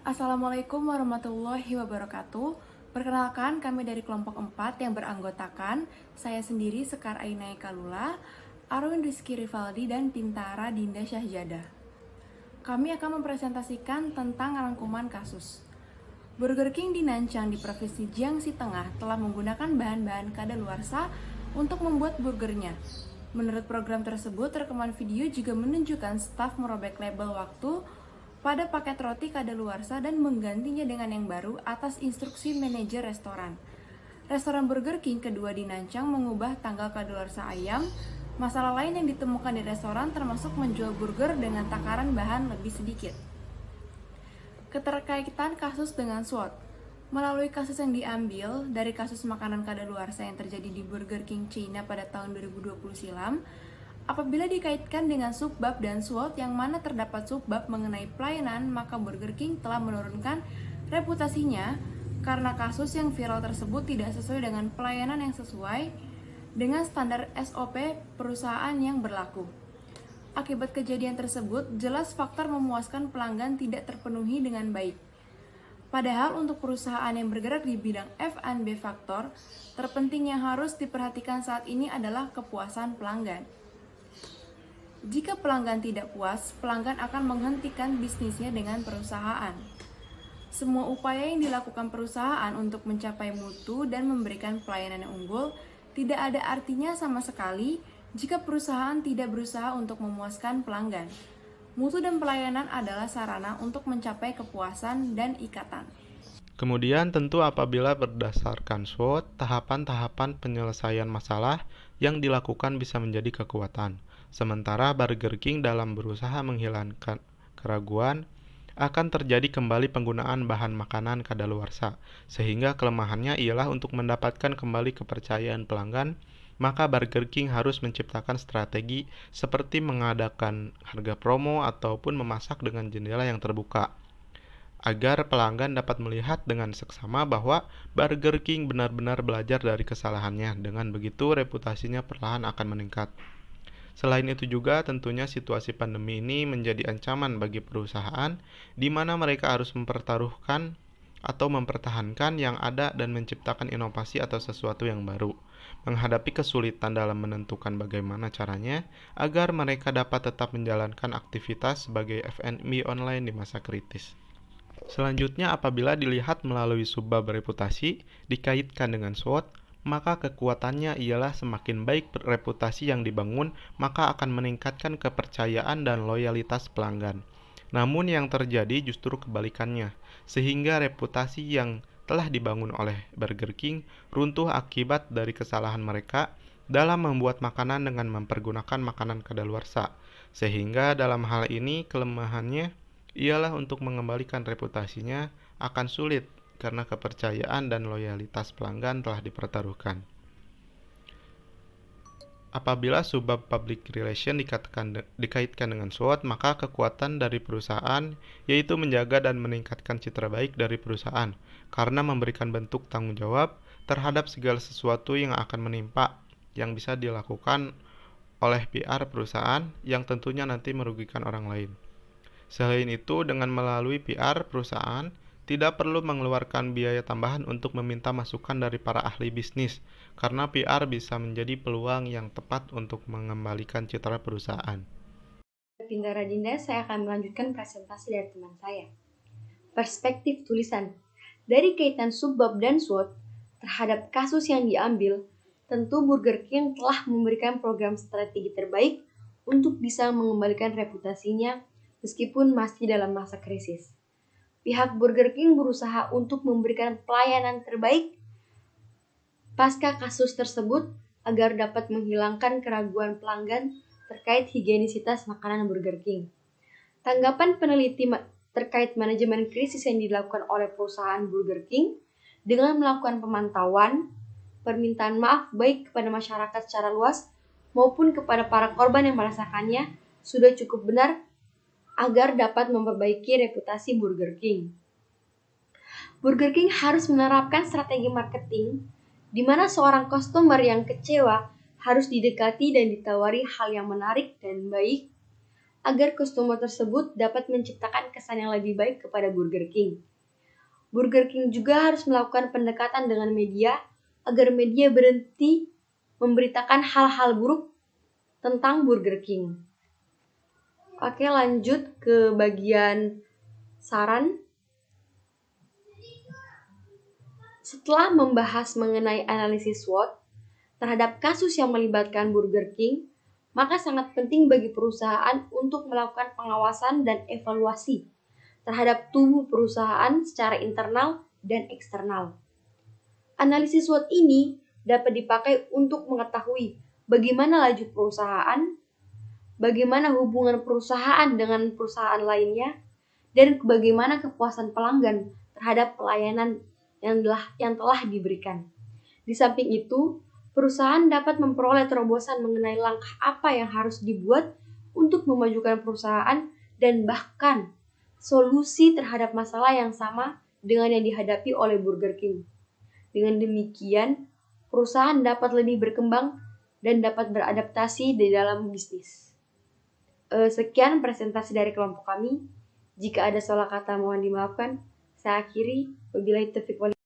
Assalamualaikum warahmatullahi wabarakatuh. Perkenalkan, kami dari kelompok 4 yang beranggotakan saya sendiri Sekar Ainai Kalula, Arwin Rizky Rivaldi, dan Pintara Dinda Syahjadah. Kami akan mempresentasikan tentang rangkuman kasus. Burger King di Nancang di Provinsi Jiangxi Tengah telah menggunakan bahan-bahan kadaluarsa untuk membuat burgernya. Menurut program tersebut, rekaman video juga menunjukkan staf merobek label waktu pada paket roti kadaluarsa dan menggantinya dengan yang baru atas instruksi manajer restoran. Restoran Burger King kedua di Nancang mengubah tanggal kadaluarsa ayam. Masalah lain yang ditemukan di restoran termasuk menjual burger dengan takaran bahan lebih sedikit. Keterkaitan kasus dengan SWOT. Melalui kasus yang diambil dari kasus makanan kadaluarsa yang terjadi di Burger King China pada tahun 2020 silam, apabila dikaitkan dengan subbab dan SWOT yang mana terdapat subbab mengenai pelayanan, maka Burger King telah menurunkan reputasinya karena kasus yang viral tersebut tidak sesuai dengan pelayanan yang sesuai dengan standar SOP perusahaan yang berlaku. Akibat kejadian tersebut, jelas faktor memuaskan pelanggan tidak terpenuhi dengan baik. Padahal untuk perusahaan yang bergerak di bidang F&B faktor, terpenting yang harus diperhatikan saat ini adalah kepuasan pelanggan. Jika pelanggan tidak puas, pelanggan akan menghentikan bisnisnya dengan perusahaan. Semua upaya yang dilakukan perusahaan untuk mencapai mutu dan memberikan pelayanan yang unggul tidak ada artinya sama sekali jika perusahaan tidak berusaha untuk memuaskan pelanggan. Mutu dan pelayanan adalah sarana untuk mencapai kepuasan dan ikatan. Kemudian tentu apabila berdasarkan SWOT, tahapan-tahapan penyelesaian masalah yang dilakukan bisa menjadi kekuatan. Sementara Burger King dalam berusaha menghilangkan keraguan, akan terjadi kembali penggunaan bahan makanan kadaluarsa, sehingga kelemahannya ialah untuk mendapatkan kembali kepercayaan pelanggan, maka Burger King harus menciptakan strategi seperti mengadakan harga promo ataupun memasak dengan jendela yang terbuka, agar pelanggan dapat melihat dengan seksama bahwa Burger King benar-benar belajar dari kesalahannya. Dengan begitu, reputasinya perlahan akan meningkat. Selain itu juga tentunya situasi pandemi ini menjadi ancaman bagi perusahaan di mana mereka harus mempertaruhkan atau mempertahankan yang ada dan menciptakan inovasi atau sesuatu yang baru, menghadapi kesulitan dalam menentukan bagaimana caranya agar mereka dapat tetap menjalankan aktivitas sebagai F&B online di masa kritis. Selanjutnya, apabila dilihat melalui subbab reputasi dikaitkan dengan SWOT, maka kekuatannya ialah semakin baik reputasi yang dibangun, maka akan meningkatkan kepercayaan dan loyalitas pelanggan. Namun yang terjadi justru kebalikannya, sehingga reputasi yang telah dibangun oleh Burger King runtuh akibat dari kesalahan mereka dalam membuat makanan dengan mempergunakan makanan kadaluarsa. Sehingga dalam hal ini kelemahannya ialah untuk mengembalikan reputasinya akan sulit karena kepercayaan dan loyalitas pelanggan telah dipertaruhkan. Apabila subbab public relation dikaitkan dengan SWOT, maka kekuatan dari perusahaan yaitu menjaga dan meningkatkan citra baik dari perusahaan karena memberikan bentuk tanggung jawab terhadap segala sesuatu yang akan menimpa yang bisa dilakukan oleh PR perusahaan yang tentunya nanti merugikan orang lain. Selain itu, dengan melalui PR perusahaan tidak perlu mengeluarkan biaya tambahan untuk meminta masukan dari para ahli bisnis, karena PR bisa menjadi peluang yang tepat untuk mengembalikan citra perusahaan. Pintara Dinda, saya akan melanjutkan presentasi dari teman saya. Perspektif tulisan. Dari kaitan subbab dan SWOT terhadap kasus yang diambil, tentu Burger King telah memberikan program strategi terbaik untuk bisa mengembalikan reputasinya meskipun masih dalam masa krisis. Pihak Burger King berusaha untuk memberikan pelayanan terbaik pasca kasus tersebut agar dapat menghilangkan keraguan pelanggan terkait higienisitas makanan Burger King. Tanggapan peneliti terkait manajemen krisis yang dilakukan oleh perusahaan Burger King dengan melakukan pemantauan, permintaan maaf baik kepada masyarakat secara luas maupun kepada para korban yang merasakannya sudah cukup benar agar dapat memperbaiki reputasi Burger King. Burger King harus menerapkan strategi marketing di mana seorang customer yang kecewa harus didekati dan ditawari hal yang menarik dan baik agar customer tersebut dapat menciptakan kesan yang lebih baik kepada Burger King. Burger King juga harus melakukan pendekatan dengan media agar media berhenti memberitakan hal-hal buruk tentang Burger King. Oke, lanjut ke bagian saran. Setelah membahas mengenai analisis SWOT terhadap kasus yang melibatkan Burger King, maka sangat penting bagi perusahaan untuk melakukan pengawasan dan evaluasi terhadap tubuh perusahaan secara internal dan eksternal. Analisis SWOT ini dapat dipakai untuk mengetahui bagaimana laju perusahaan, bagaimana hubungan perusahaan dengan perusahaan lainnya, dan bagaimana kepuasan pelanggan terhadap pelayanan yang telah diberikan. Di samping itu, perusahaan dapat memperoleh terobosan mengenai langkah apa yang harus dibuat untuk memajukan perusahaan dan bahkan solusi terhadap masalah yang sama dengan yang dihadapi oleh Burger King. Dengan demikian, perusahaan dapat lebih berkembang dan dapat beradaptasi di dalam bisnis. Sekian presentasi dari kelompok kami. Jika ada salah kata mohon dimaafkan. Saya akhiri. Wabillahi taufiq wal